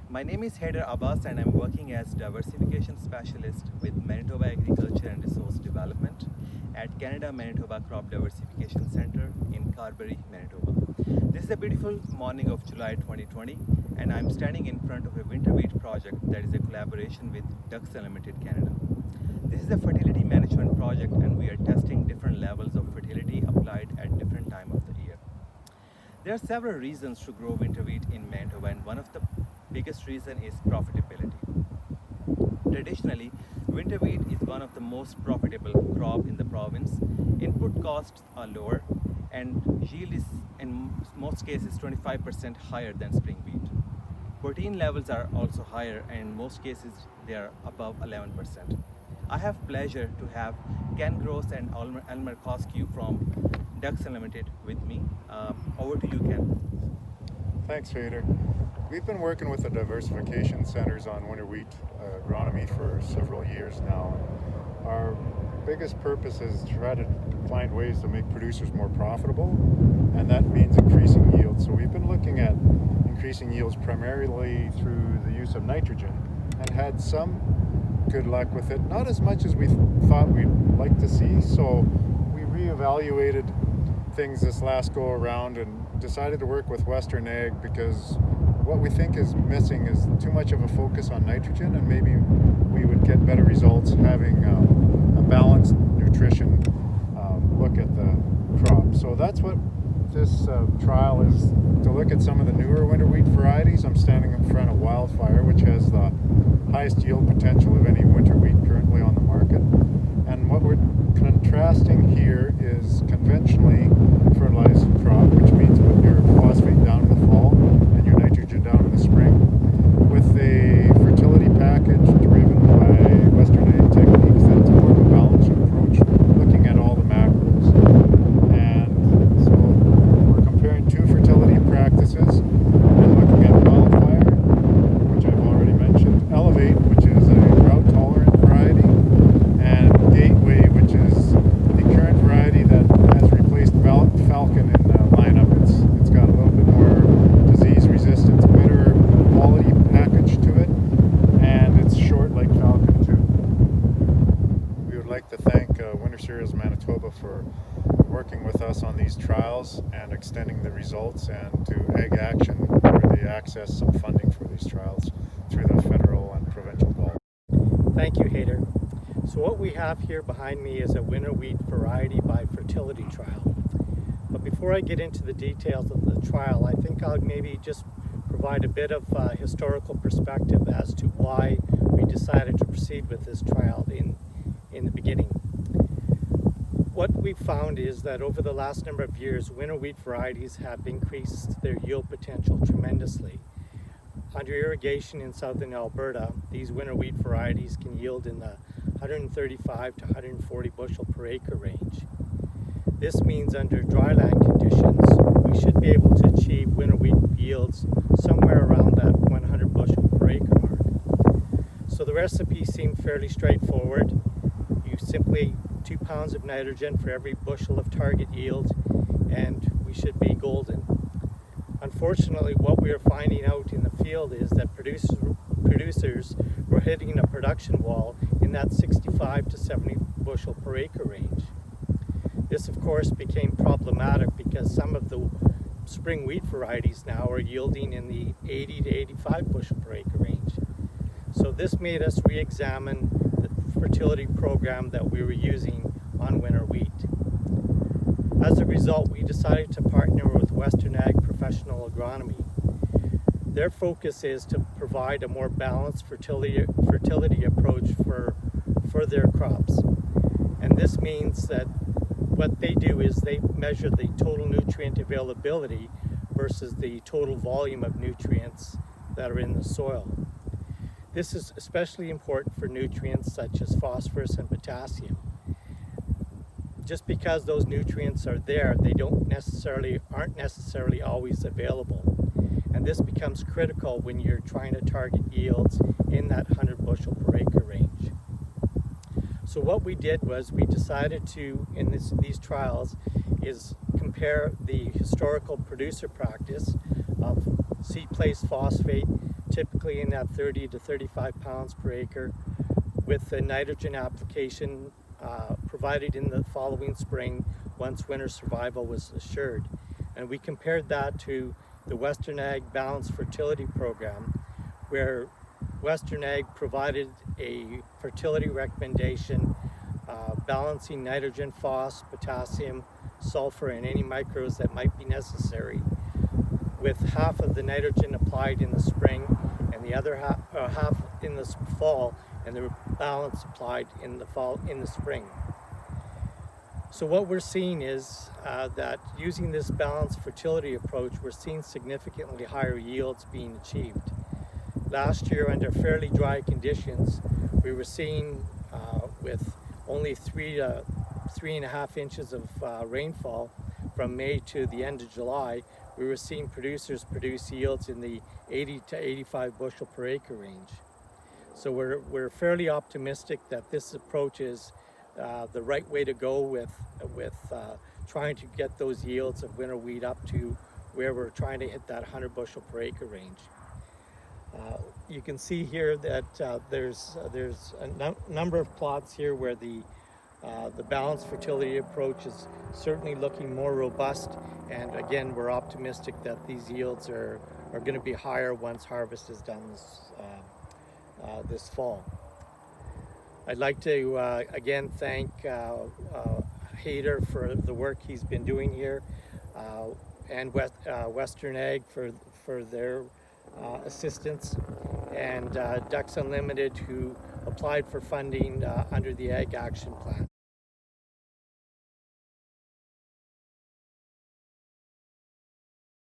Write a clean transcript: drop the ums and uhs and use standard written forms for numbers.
My name is Haider Abbas and I'm working as Diversification Specialist with Manitoba Agriculture and Resource Development at Canada-Manitoba Crop Diversification Center in Carberry, Manitoba. This is a beautiful morning of July 2020 and I'm standing in front of a winter wheat project that is a collaboration with Ducks Unlimited Canada. This is a fertility management project and we are testing different levels of fertility applied at different time of the year. There are several reasons to grow winter wheat in Manitoba, and one of the biggest reason is profitability. Traditionally, winter wheat is one of the most profitable crop in the province. Input costs are lower and yield is in most cases 25% higher than spring wheat. Protein levels are also higher and in most cases they are above 11%. I have pleasure to have Ken Gross and Elmer Koskew from Ducks Unlimited with me. Over to you, Ken. Thanks, Haider. We've been working with the diversification centers on winter wheat agronomy for several years now. Our biggest purpose is to try to find ways to make producers more profitable, and that means increasing yields. So we've been looking at increasing yields primarily through the use of nitrogen and had some good luck with it. Not as much as we thought we'd like to see, so we reevaluated things this last go around and decided to work with Western Ag because what we think is missing is too much of a focus on nitrogen, and maybe we would get better results having a balanced nutrition look at the crop. So that's what this trial is, to look at some of the newer winter wheat varieties. I'm standing in front of Wildfire, which has the highest yield potential of any winter wheat currently on the market. And what we're contrasting here is conventionally fertilized crop, which means put your phosphate down in the fall and your nitrogen down in the spring, with a fertility package driven by Western Ag techniques that's more of a balanced approach, looking at all the macros. And so we're comparing two fertility practices and looking at Wildfire, which I've already mentioned, Elevate, which is a drought-tolerant variety, and Gateway, which is the current variety that has replaced Falcon in the lineup. It's got a little bit more disease resistance, better quality package to it, and it's short like Falcon too. We would like to thank Winter Cereals Manitoba for working with us on these trials and extending the results, and to Ag Action where they access some funding for these trials through the federal and provincial government. Thank you, Haider. So what we have here behind me is a winter wheat variety by fertility trial. But before I get into the details of the trial, I think I'll maybe just provide a bit of historical perspective as to why we decided to proceed with this trial in the beginning. What we've found is that over the last number of years, winter wheat varieties have increased their yield potential tremendously. Under irrigation in southern Alberta, these winter wheat varieties can yield in the 135 to 140 bushel per acre range. This means under dryland conditions, we should be able to achieve winter wheat yields somewhere around that 100 bushel per acre mark. So the recipe seemed fairly straightforward. You simply 2 pounds of nitrogen for every bushel of target yield, and we should be golden. Unfortunately, what we are finding out in the field is that producers were hitting a production wall in that 65 to 70 bushel per acre range. This, of course, became problematic because some of the spring wheat varieties now are yielding in the 80 to 85 bushel per acre range. So this made us re-examine the fertility program that we were using on winter wheat. As a result, we decided to partner with Western Ag Professional Agronomy. Their focus is to provide a more balanced fertility approach for their crops. And this means that what they do is they measure the total nutrient availability versus the total volume of nutrients that are in the soil. This is especially important for nutrients such as phosphorus and potassium. Just because those nutrients are there, they aren't necessarily always available. And this becomes critical when you're trying to target yields in that 100 bushel per acre range. So what we did was we decided to, in these trials, is compare the historical producer practice of seed-placed phosphate typically in that 30 to 35 pounds per acre, with the nitrogen application provided in the following spring once winter survival was assured. And we compared that to the Western Ag Balanced Fertility Program, where Western Ag provided a fertility recommendation balancing nitrogen, phos, potassium, sulfur, and any microbes that might be necessary, with half of the nitrogen applied in the spring and the other half in the fall, and the balance applied in the spring. So what we're seeing is that using this balanced fertility approach, we're seeing significantly higher yields being achieved. Last year, under fairly dry conditions, we were seeing with only 3 to 3.5 inches of rainfall from May to the end of July, we were seeing producers produce yields in the 80 to 85 bushel per acre range. So we're fairly optimistic that this approach is the right way to go with trying to get those yields of winter wheat up to where we're trying to hit that 100 bushel per acre range. You can see here that there's a number of plots here where the balanced fertility approach is certainly looking more robust, and again, we're optimistic that these yields are going to be higher once harvest is done this fall. I'd like to again thank Hayter for the work he's been doing here, and Western Ag for their assistance, and Ducks Unlimited, who applied for funding under the Ag Action Plan.